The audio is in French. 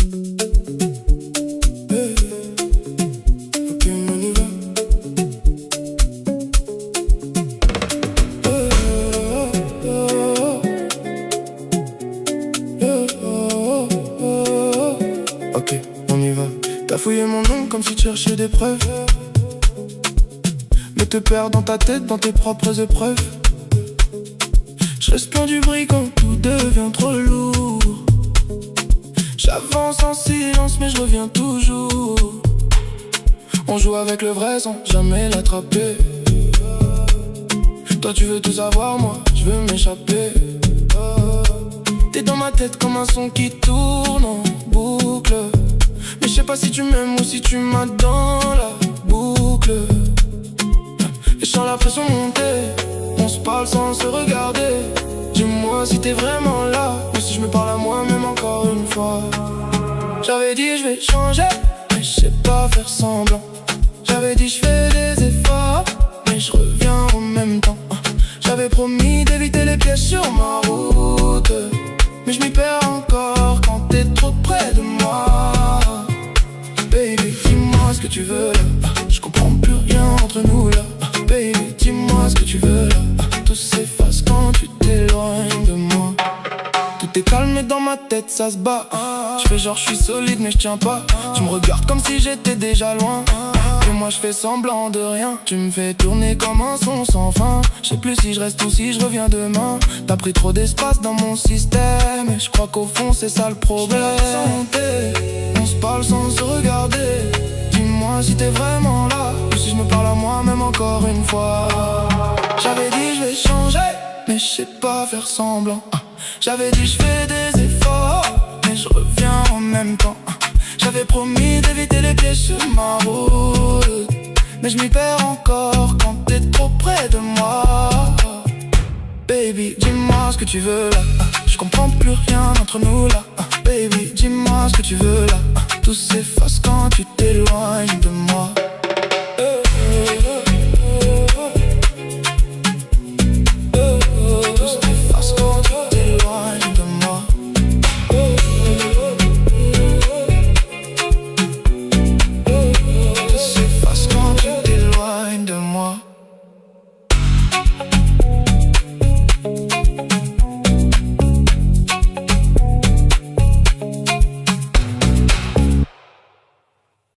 Ok, on y va. Ok, on y va. T'as fouillé mon nom comme si tu cherchais des preuves, mais te perds dans ta tête, dans tes propres épreuves. Je reste plein du bruit quand tout devient trop lourd. J'avance en silence mais je reviens toujours. On joue avec le vrai sans jamais l'attraper. Toi tu veux tout savoir, moi je veux m'échapper. T'es dans ma tête comme un son qui tourne en boucle. Mais je sais pas si tu m'aimes ou si tu m'as dans la boucle. Et je sens la pression monter. On se parle sans se regarder. Dis-moi si t'es vraiment là, ou si je me parle à moi-même encore une fois. J'avais dit je vais changer, mais je sais pas faire semblant. J'avais dit je fais des efforts, mais je reviens en même temps. J'avais promis d'éviter les pièges sur ma route, mais je m'y perds encore quand t'es trop près de moi. Baby, dis-moi ce que tu veux là. Je comprends plus rien entre nous là. Baby, dis-moi ce que tu veux là. Tout s'efface quand tu t'éloignes de moi. Tout est calme et dans ma tête ça se bat. Je fais genre je suis solide mais je tiens pas. Tu me regardes comme si j'étais déjà loin, et moi je fais semblant de rien. Tu me fais tourner comme un son sans fin. Je sais plus si je reste ou si je reviens demain. T'as pris trop d'espace dans mon système, et je crois qu'au fond c'est ça le problème. On se parle sans se regarder. Dis-moi si t'es vraiment là, ou si je me parle à moi-même encore une fois. J'avais dit je vais changer, mais je sais pas faire semblant. J'avais dit je fais des efforts, mais je reviens en même temps. J'avais promis d'éviter les pièges sur ma route, mais je m'y perds encore quand t'es trop près de moi. Baby, dis-moi ce que tu veux là. Je comprends plus rien entre nous là. Baby, dis-moi ce que tu veux là. Tout s'efface quand tu t'éloignes de moi.